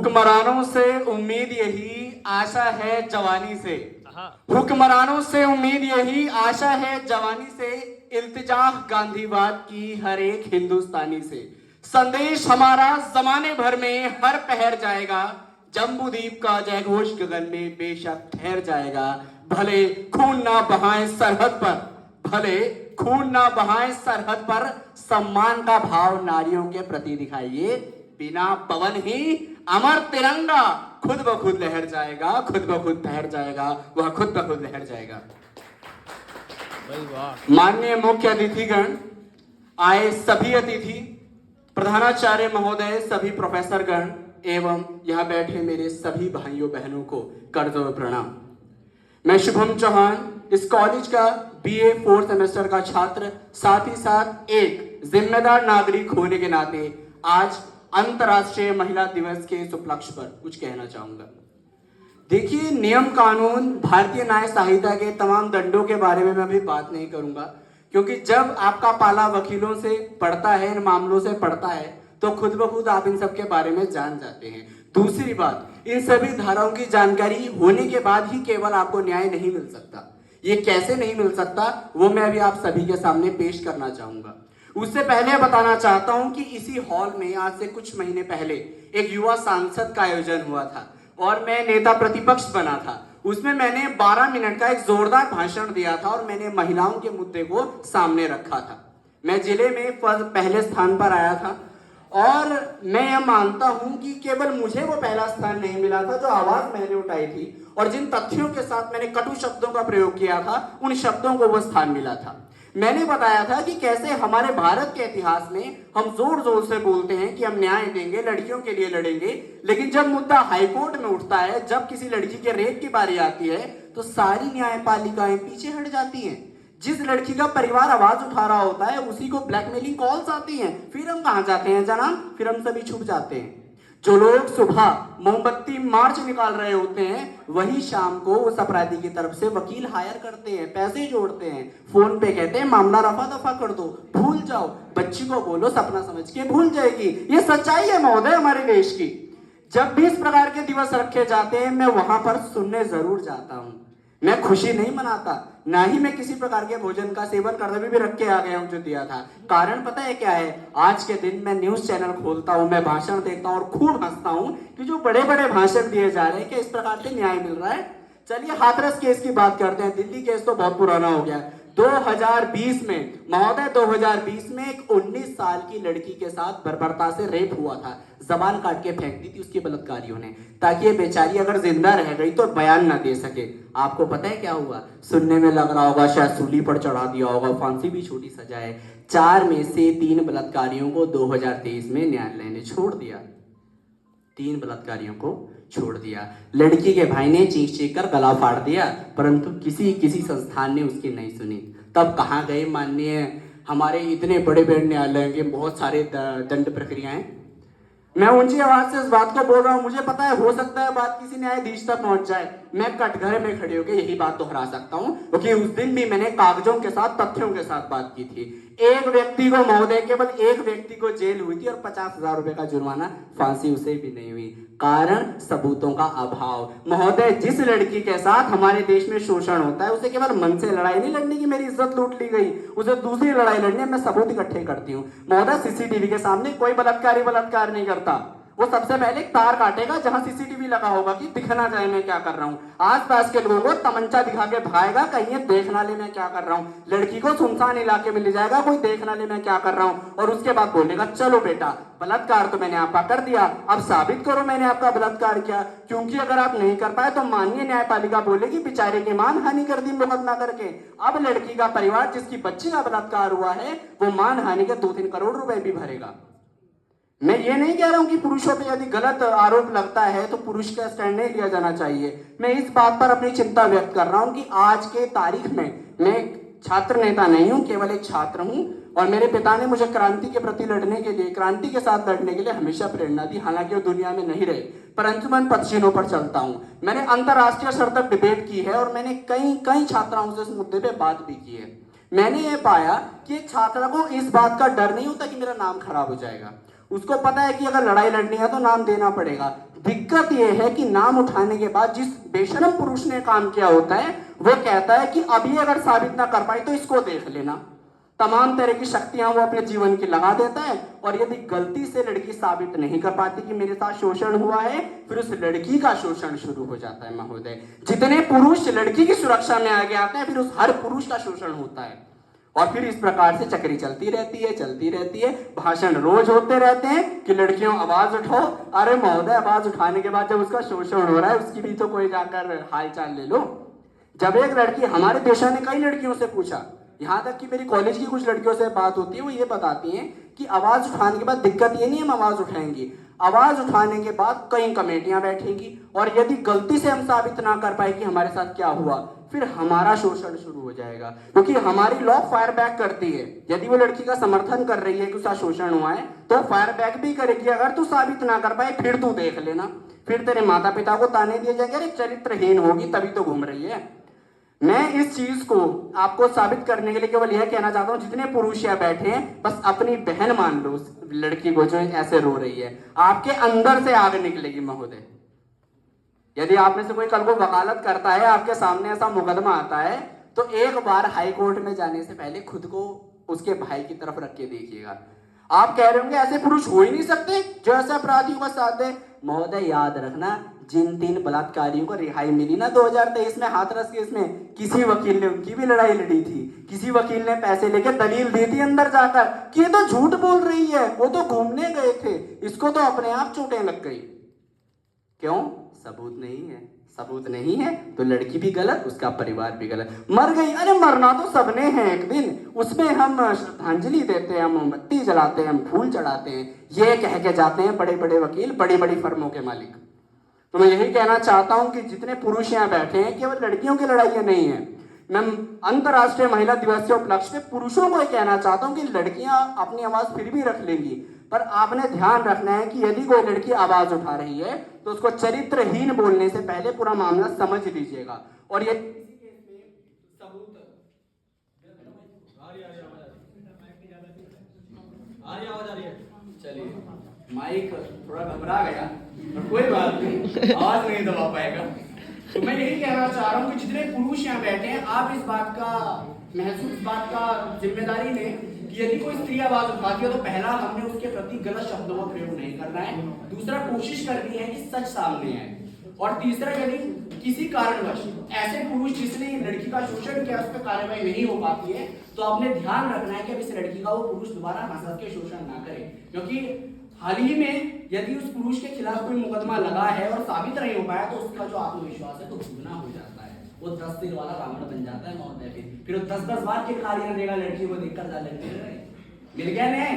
हुक्मरानों से उम्मीद यही आशा है जवानी से, हुक्मरानों से उम्मीद यही आशा है जवानी से, इल्तिजा गांधीवाद की हर एक हिंदुस्तानी से। संदेश हमारा जमाने भर में हर पहर जाएगा, जम्बूद्वीप का जयघोष गगन में बेशक ठहर जाएगा। भले खून ना बहाएं सरहद पर, भले खून ना बहाएं सरहद पर, सम्मान का भाव नारियों के प्रति दिखाइए। बिना पवन ही अमर तिरंगा खुद ब खुद लहर जाएगा, खुद ब खुद ठहर जाएगा, वह खुद ब खुद लहर जाएगा। माननीय मुख्य अतिथिगण, आए सभी अतिथि, प्रधानाचार्य महोदय, सभी प्रोफेसर गण एवं यहाँ बैठे मेरे सभी भाइयों बहनों को करतव्य प्रणाम। मैं शुभम चौहान, इस कॉलेज का बीए 4th सेमेस्टर का छात्र, साथ ही साथ एक जिम्मेदार नागरिक होने के नाते आज अंतर्राष्ट्रीय महिला दिवस के इस उपलक्ष्य पर कुछ कहना चाहूंगा। देखिए, नियम कानून, भारतीय न्याय संहिता के तमाम दंडों के बारे में मैं अभी बात नहीं करूंगा, क्योंकि जब आपका पाला वकीलों से पड़ता है, इन मामलों से पड़ता है, तो खुद ब खुद आप इन सब के बारे में जान जाते हैं। दूसरी बात, इन सभी धाराओं की जानकारी होने के बाद ही केवल आपको न्याय नहीं मिल सकता। ये कैसे नहीं मिल सकता, वो मैं अभी आप सभी के सामने पेश करना चाहूंगा। उससे पहले बताना चाहता हूं कि इसी हॉल में आज से कुछ महीने पहले एक युवा सांसद का आयोजन हुआ था और मैं नेता प्रतिपक्ष बना था। उसमें मैंने 12 मिनट का एक जोरदार भाषण दिया था और मैंने महिलाओं के मुद्दे को सामने रखा था। मैं जिले में पहले स्थान पर आया था और मैं यह मानता हूं कि केवल मुझे वो पहला स्थान नहीं मिला था जो आवाज मैंने उठाई थी और जिन तथ्यों के साथ मैंने कटु शब्दों का प्रयोग किया था, उन शब्दों को वो स्थान मिला था। मैंने बताया था कि कैसे हमारे भारत के इतिहास में हम जोर जोर से बोलते हैं कि हम न्याय देंगे, लड़कियों के लिए लड़ेंगे, लेकिन जब मुद्दा हाईकोर्ट में उठता है, जब किसी लड़की के रेप की बारी आती है, तो सारी न्यायपालिकाएं पीछे हट जाती हैं। जिस लड़की का परिवार आवाज उठा रहा होता है, उसी को ब्लैकमेलिंग कॉल्स आती हैं। फिर हम कहां जाते हैं जनाब? फिर हम सभी छुप जाते हैं। जो लोग सुबह मोमबत्ती मार्च निकाल रहे होते हैं, वही शाम को उस अपराधी की तरफ से वकील हायर करते हैं, पैसे जोड़ते हैं, फोन पे कहते हैं मामला रफा दफा कर दो, भूल जाओ, बच्ची को बोलो सपना समझ के भूल जाएगी। ये सच्चाई है महोदय हमारे देश की। जब भी इस प्रकार के दिवस रखे जाते हैं, मैं वहां पर सुनने जरूर जाता हूं। मैं खुशी नहीं मनाता, ना ही मैं किसी प्रकार के भोजन का सेवन करते भी रख के आ गया हूं जो दिया था। कारण पता है क्या है? आज के दिन मैं न्यूज चैनल खोलता हूं, मैं भाषण देखता हूं और खूब हंसता हूं कि जो बड़े बड़े भाषण दिए जा रहे हैं कि इस प्रकार से न्याय मिल रहा है। चलिए हाथरस केस की बात करते हैं। दिल्ली केस तो बहुत पुराना हो गया। 2020 में महोदय, 2020 में एक 19 साल की लड़की के साथ बर्बरता से रेप हुआ था। जबान काट के फेंक दी थी उसके बलात्कारियों ने, ताकि ये बेचारी अगर जिंदा रह गई तो बयान ना दे सके। आपको पता है क्या हुआ? सुनने में लग रहा होगा शायद सूली पर चढ़ा दिया होगा, फांसी भी छोटी सजा है। 4 में से 3 बलात्कारियों को 2023 में न्यायालय ने छोड़ दिया। 3 बलात्कारियों को छोड़ दिया। लड़की के भाई ने चीख चीख कर गला फाड़ दिया, परंतु किसी संस्थान ने उसकी नहीं सुनी। तब कहाँ गए माननीय हमारे इतने बड़े बड़े न्यायालय के बहुत सारे दंड प्रक्रियाएं? मैं ऊंची आवाज से इस बात को बोल रहा हूं, मुझे पता है हो सकता है बात किसी न्यायाधीश तक पहुंच जाए। मैं कटघरे में खड़े होकर यही बात दोहरा सकता हूं, क्योंकि उस दिन भी मैंने कागजों के साथ, तथ्यों के साथ बात की थी। एक व्यक्ति को महोदय, केवल एक व्यक्ति को जेल हुई थी और 50,000 रुपए का जुर्माना, फांसी उसे भी नहीं हुई। कारण सबूतों का अभाव। महोदय, जिस लड़की के साथ हमारे देश में शोषण होता है, उसे केवल मन से लड़ाई नहीं लड़ने की मेरी इज्जत लूट ली गई, उसे दूसरी लड़ाई लड़नी है। मैं सबूत इकट्ठे करती हूँ महोदय। सीसीटीवी के सामने कोई बलात्कारी बलात्कार नहीं करता। वो सबसे पहले एक तार काटेगा जहां सीसीटीवी लगा होगा कि दिखना जाए मैं क्या कर रहा हूं। आसपास के लोगों को तमंचा दिखा के भागेगा, कहीं ये देख ना ले मैं क्या कर रहा हूं। लड़की को सुनसान इलाके में ले जाएगा, कोई देख ना ले मैं क्या कर रहा हूं, और उसके बाद बोलेगा चलो बेटा बलात्कार तो मैंने आपका कर दिया, अब साबित करो मैंने आपका बलात्कार किया। क्योंकि अगर आप नहीं कर पाए तो माननीय न्यायपालिका बोलेगी बेचारे की मानहानि कर दी मुकदमा करके। अब लड़की का परिवार जिसकी बच्ची का बलात्कार हुआ है, वो मानहानि के 2-3 करोड़ रुपए भी भरेगा। मैं ये नहीं कह रहा हूं कि पुरुषों पे यदि गलत आरोप लगता है तो पुरुष का स्टैंड नहीं लिया जाना चाहिए। मैं इस बात पर अपनी चिंता व्यक्त कर रहा हूं कि आज के तारीख में मैं छात्र नेता नहीं हूं, केवल एक छात्र हूं, और मेरे पिता ने मुझे क्रांति के प्रति लड़ने के लिए, क्रांति के साथ लड़ने के लिए हमेशा प्रेरणा दी। हालांकि वो दुनिया में नहीं रहे, परंतु मैं पदचिन्हों पर चलता हूं। मैंने अंतरराष्ट्रीय स्तर तक डिबेट की है और मैंने कई छात्राओं से इस मुद्दे पे बात भी की है। मैंने ये पाया कि एक छात्रा को इस बात का डर नहीं होता कि मेरा नाम खराब हो जाएगा। उसको पता है कि अगर लड़ाई लड़नी है तो नाम देना पड़ेगा। दिक्कत ये है कि नाम उठाने के बाद जिस बेशरम पुरुष ने काम किया होता है वो कहता है कि अभी अगर साबित ना कर पाई तो इसको देख लेना। तमाम तरह की शक्तियां वो अपने जीवन की लगा देता है, और यदि गलती से लड़की साबित नहीं कर पाती कि मेरे साथ शोषण हुआ है, फिर उस लड़की का शोषण शुरू हो जाता है महोदय। जितने पुरुष लड़की की सुरक्षा में आगे आते हैं, फिर उस हर पुरुष का शोषण होता है, और फिर इस प्रकार से चक्री चलती रहती है। भाषण रोज होते रहते हैं कि लड़कियों आवाज उठाओ। अरे महोदय, आवाज उठाने के बाद जब उसका शोषण हो रहा है, उसकी भी तो कोई जाकर हालचाल ले लो। जब एक लड़की, हमारे देशा ने कई लड़कियों से पूछा, यहाँ तक कि मेरी कॉलेज की कुछ लड़कियों से बात होती है, वो ये बताती हैं कि आवाज उठाने के बाद दिक्कत ये नहीं हम आवाज उठाएंगी, आवाज उठाने के बाद कई कमेटियां बैठेंगी, और यदि गलती से हम साबित ना कर पाए कि हमारे साथ क्या हुआ, फिर हमारा शोषण शुरू हो जाएगा। क्योंकि हमारी लॉ फायर बैक करती है। यदि वो लड़की का समर्थन कर रही है कि उसका शोषण हुआ है, तो फायर बैक भी करेगी। अगर तू साबित ना कर पाए, फिर तू देख लेना, फिर तेरे माता पिता को ताने दिए जाएंगे, अरे चरित्रहीन होगी तभी तो घूम रही है। मैं इस चीज को आपको साबित करने के लिए केवल यह कहना चाहता हूं, जितने पुरुष यहाँ बैठे हैं, बस अपनी बहन मान लो उस लड़की को जो ऐसे रो रही है, आपके अंदर से आग निकलेगी महोदय। यदि आप में से कोई कल को वकालत करता है, आपके सामने ऐसा मुकदमा आता है, तो एक बार हाई कोर्ट में जाने से पहले खुद को उसके भाई की तरफ रख के देखिएगा। आप कह रहे होंगे ऐसे पुरुष हो ही नहीं सकते जो ऐसे अपराधियों का साथ दे। महोदय याद रखना, जिन 3 बलात्कारियों को रिहाई मिली ना 2023 में हाथरस केस में, किसी वकील ने उनकी भी लड़ाई लड़ी थी, किसी वकील ने पैसे लेके दलील दी थी अंदर जाकर कि ये तो झूठ बोल रही है, वो तो घूमने गए थे, इसको तो अपने आप चोटें लग गई। क्यों? सबूत नहीं है। सबूत नहीं है तो लड़की भी गलत, उसका परिवार भी गलत। मर गई, अरे मरना तो सबने है एक दिन, उसमें हम श्रद्धांजलि देते हैं, हम मोमबत्ती जलाते हैं, हम फूल चढ़ाते हैं, ये कह के जाते हैं बड़े बड़े वकील, बड़ी बड़ी फर्मों के मालिक। तो मैं यही कहना चाहता हूं कि जितने पुरुष यहाँ बैठे हैं, केवल लड़कियों की लड़ाई नहीं है। मैं अंतर्राष्ट्रीय महिला दिवस के उपलक्ष्य में पुरुषों को कहना चाहता हूं कि लड़कियां अपनी आवाज फिर भी रख लेंगी, पर आपने ध्यान रखना है कि यदि कोई लड़की आवाज उठा रही है तो उसको चरित्रहीन बोलने से पहले पूरा मामला समझ लीजिएगा। और ये चलिए, माइक थोड़ा घबरा गया, पर कोई बात नहीं, आवाज नहीं दबा पाएगा। तो मैं यही कहना चाह रहा हूं कि जितने पुरुष यहाँ बैठे हैं, आप इस बात का महसूस, इस बात का जिम्मेदारी लें कि यदि कोई स्त्री आवाज उठाती है तो पहला, हमने उसके प्रति गलत शब्दों का प्रयोग नहीं करना है। दूसरा, कोशिश करनी है कि सच सामने आए। और तीसरा, यदि किसी कारणवश ऐसे पुरुष जिसने लड़की का शोषण किया, उस पर कार्रवाई नहीं हो पाती है, तो आपने ध्यान रखना है कि अब इस लड़की का वो पुरुष दोबारा हंस के शोषण ना करे। क्योंकि हाल ही में यदि उस पुरुष के खिलाफ कोई मुकदमा लगा है और साबित नहीं हो पाया, तो उसका जो आत्मविश्वास है तो दुगना हो जाता है, वो 10 सिर वाला रावण बन जाता है महोदय। फिर वो 10-10 बार के कार्य देगा लड़की को देखकर, जा मिल गया नहीं,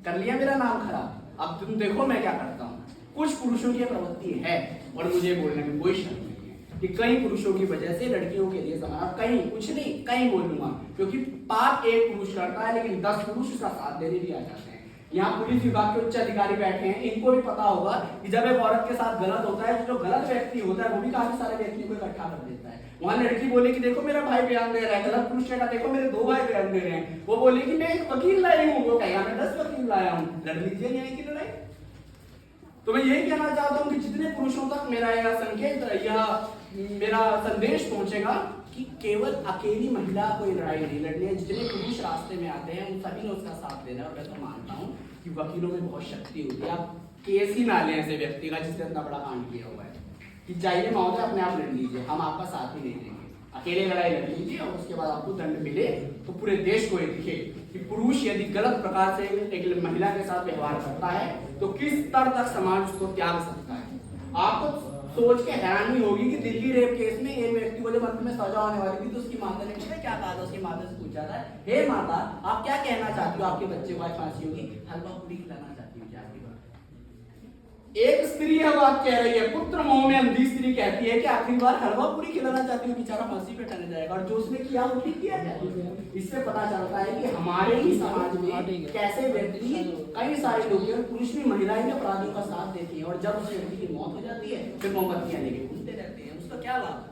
कर लिया मेरा नाम खराब, अब तुम देखो मैं क्या करता हूँ। कुछ पुरुषों की प्रवृत्ति है, और मुझे बोलने में कोई शर्म नहीं है कि कई पुरुषों की वजह से लड़कियों के लिए समाज, कहीं कुछ नहीं, कहीं बोलूंगा, क्योंकि पाप एक पुरुष करता है लेकिन 10 पुरुष उसका साथ देने भी आ जाते हैं। यहाँ पुलिस विभाग के उच्च अधिकारी बैठे हैं, इनको भी पता होगा कि जब एक औरत के साथ गलत होता है, जो गलत व्यक्ति होता है वो भी काफी सारे व्यक्तियों को इकट्ठा कर देता है। वहां लड़की बोले कि देखो मेरा भाई बयान दे रहा है, गलत पुरुष ने कहा देखो मेरे 2 भाई बयान दे रहे हैं, वो बोले कि मैं एक वकील लाई हूँ, वो कहेगा मैं 10 वकील लाया हूँ, लड़ लीजिए न्याय की लड़ाई। तो मैं यही कहना चाहता हूँ कि जितने पुरुषों तक मेरा यह संकेत, यह मेरा संदेश पहुंचेगा कि केवल अकेली महिला कोई लड़ाई नहीं लड़नी है। जितने पुरुष रास्ते में आते हैं उन सभी ने उसका साथ देना है। और मैं तो मानता हूँ कि वकीलों में बहुत शक्ति होती है, आप केस ही ना लें ऐसे व्यक्ति का जिसने इतना बड़ा कांड किया हुआ है, कि चाहिए महोदय अपने आप लड़ लीजिए, हम आपका साथ ही नहीं देंगे, अकेले लड़ाई लड़ लीजिए, और उसके बाद आपको दंड मिले तो पूरे देश को ये दिखे कि पुरुष यदि गलत प्रकार से एक महिला के साथ व्यवहार करता है तो किस स्तर तक समाज उसको त्याग सकता है। आपको सोच के हैरानी होगी कि दिल्ली रेप केस में एक व्यक्ति को जब अंत में सजा होने वाली थी तो उसकी माता ने क्या कहा था, उसकी माता से पूछा था, हे माता आप क्या कहना चाहती हो, आपके बच्चे को आज फांसी होगी, हलवा पूरी खिलाना चाहती हो क्या? एक स्त्री यह बात कह रही है, पुत्र मोह में अंधी स्त्री कहती है कि आखिरी बार हलवा पूरी खिलाना चाहती हूँ, बेचारा फांसी पे टल जाएगा, और जो उसने किया वो ठीक किया जाए। इससे पता चलता है कि हमारे ही समाज में कैसे व्यक्ति, कई सारे लोग हैं, पुरुष भी महिलाएं भी अपराधियों का साथ देती है, और जब उस व्यक्ति की मौत हो जाती है फिर मोमबत्तियां लेके घूमते रहते हैं, उसका क्या लाभ?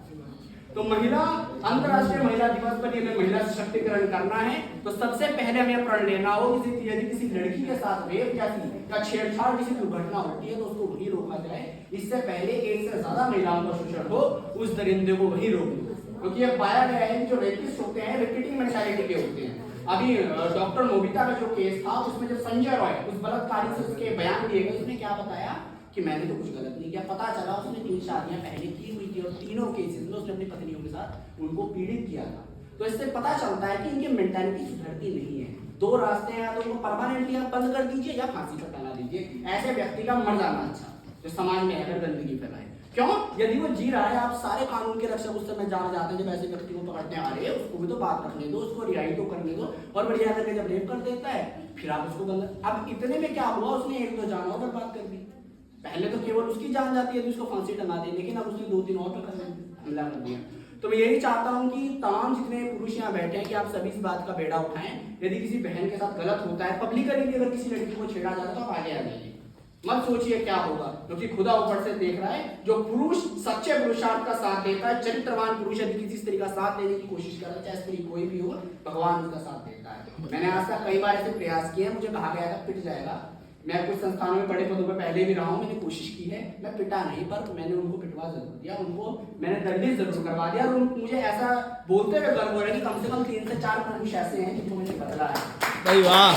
तो महिला, अंतर्राष्ट्रीय महिला दिवस पर यदि महिला सशक्तिकरण करना है तो सबसे पहले हमें प्रण लेना हो कि यदि किसी लड़की के साथ रेप या छेड़छाड़ किसी दुर्घटना होती है तो उसको वही रोका जाए इससे पहले एक से ज्यादा महिलाओं का शोषण हो, उस दरिंदे को वही रोक दो, क्योंकि ये पाया गया है कि जो रेपिस्ट होते हैं रिपीटिंग मेंटालिटी के होते हैं। अभी डॉक्टर नोबिता का जो केस था, उसमें जब संजय रॉय उस बलात्कारी से उसके बयान दिए गए, उसने क्या बताया कि मैंने तो कुछ गलत नहीं किया। पता चला उसने 3 शादियां पहले की हुई थी और तीनों केसेस में उसने अपनी पत्नियों के साथ उनको पीड़ित किया था। तो इससे पता चलता है कि इनकी मेंटालिटी सुधरती नहीं है। 2 रास्ते हैं, या तो उनको परमानेंटली आप बंद कर दीजिए या फांसी पर टंगा दीजिए। ऐसे व्यक्ति का मर जाना अच्छा, जो समाज में अगर गंदगी फैलाए। क्यों? यदि वो जी रहा है, आप सारे कानून के रक्षक उस समय जाने जाते हैं जब ऐसे व्यक्ति को पकड़ते हैं, अरे उसको भी तो बात रखने दो, उसको रिहाई तो करने दो, और बढ़िया करके जब रेप कर देता है फिर आप उसको बंद। अब इतने में क्या हुआ, उसने 1-2 जान और बर्बाद कर दी। पहले तो केवल उसकी जान जाती है तो उसको फांसी टंगा दी, लेकिन अब उसने 2-3 और पे हमला कर दिया। तो मैं यही चाहता हूं कि तमाम जितने पुरुष यहाँ बैठे हैं कि आप सभी इस बात का बेड़ा उठाएं। यदि किसी बहन के साथ गलत होता है, पब्लिकली भी अगर किसी लड़की को छेड़ा जाता है तो आप आगे आ जाइए, मत सोचिए क्या होगा, क्योंकि खुदा ऊपर से देख रहा है। जो पुरुष सच्चे पुरुषार्थ का साथ देता है, चरित्रवान पुरुष यदि किसी स्त्री का साथ लेने की कोशिश करता है, चाहे स्त्री कोई भी हो, भगवान उसका साथ देता है। मैंने आज तक कई बार ऐसे प्रयास किए, मुझे कहा गया था पिट जाएगा। मैं कुछ संस्थानों में बड़े पदों पर पहले भी रहा हूं, मैंने कोशिश की है, मैं पिटा नहीं, पर मैंने उनको पिटवा जरूर दिया, उनको मैंने दंडित जरूर करवा दिया। और मुझे ऐसा बोलते हुए गर्व हो रहा है कि कम से कम 3 से 4 पुरुष ऐसे हैं जिनको मैंने बदला है। भाई वाह,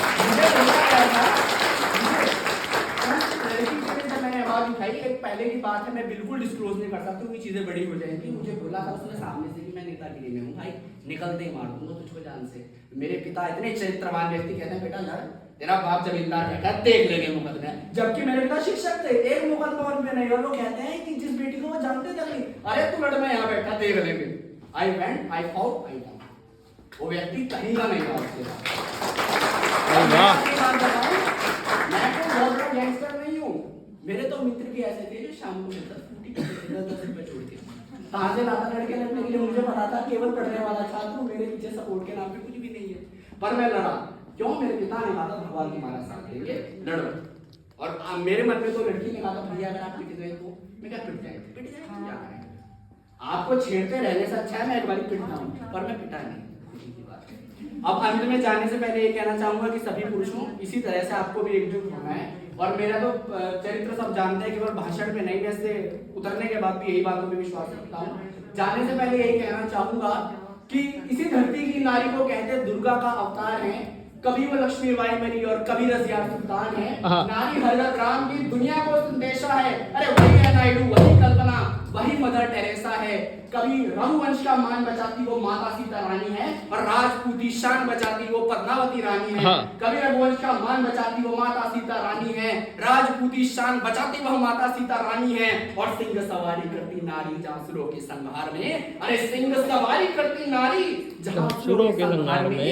उठाई एक पहले की बात है, मैं बिल्कुल डिस्क्लोज नहीं कर सकता क्योंकि चीजें बड़ी हो जाएंगी। मुझे बोला था उसने सामने से कि मैं नेतागिरी में हूँ भाई, निकलते ही मार दूंगा तुझको जान से। मेरे पिता इतने चरित्रवान व्यक्ति कहते हैं बेटा लड़, तेरा बाप जमींदार बैठा देख लेंगे मुकदमे, जबकि मेरे पिता शिक्षक थे, एक मुकदमा उनमें नहीं। और वो कहते हैं कि जिस बेटी को वो जानते थे, अरे तू लड़, मैं यहाँ बैठा देख लेंगे। I went, I fought, I won. वो व्यक्ति कहीं का नहीं था उसके साथ। मैं कोई बहुत बड़ा गैंगस्टर नहीं हूँ, मेरे तो मित्र भी ऐसे थे जो शाम को मिलकर 10 रुपए छोड़ के कहां से लाता लड़के लड़ने के लिए। मुझे पता था केवल पढ़ने वाला छात्र मेरे पीछे सपोर्ट के नाम पे कुछ भी नहीं है, पर मैं लड़ा। क्यों? मेरे पिता ने कहा था भगवान तुम्हारा साथ देंगे, लड़ो। और मेरे मन में तो लड़की ने कहा था भैया अगर आप पिट गए तो मैं क्या पिट जाएंगे, पिट जाएंगे क्या करें, आपको छेड़ते रहने से अच्छा है मैं एक बार पिट जाऊं, पर मैं पिटा नहीं। अब अंत में जाने से पहले ये कहना चाहूंगा कि सभी पुरुषों इसी तरह से आपको भी एकजुट होना है। और मेरा तो चरित्र सब जानते हैं, केवल भाषण में नहीं, वैसे उतरने के बाद भी यही बातों पे विश्वास रखता हूँ। जाने से पहले यही कहना चाहूंगा कि इसी धरती की नारी को कहते दुर्गा का अवतार है, कभी वो लक्ष्मी बाई मरी और कभी रजिया सुल्तान है। नारी हर राम की दुनिया को संदेशा है, अरे वही है नायडू, वही कल्पना, वही मदर टेरेसा है। कभी रघुवंश का मान बचाती वो माता सीता रानी है, और राजपूती शान बचाती वो पद्मावती रानी है। कभी रघुवंश का मान बचाती वो माता सीता रानी है, राजपूती शान बचाती वह माता सीता रानी है। और सिंह सवारी करती नारी जासुरों के संहार में, अरे सिंह सवारी करती नारी जासुरों के संहार में।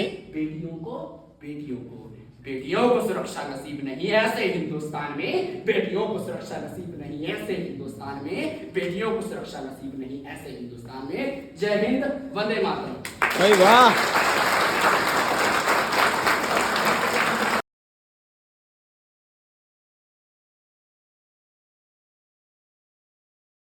बेटियों को सुरक्षा नसीब नहीं है ऐसे हिंदुस्तान में, बेटियों को सुरक्षा नसीब नहीं है ऐसे हिंदुस्तान में, बेटियों को सुरक्षा नसीब नहीं ऐसे हिंदुस्तान में। जय हिंद, वंदे मातरम। भाई वाह।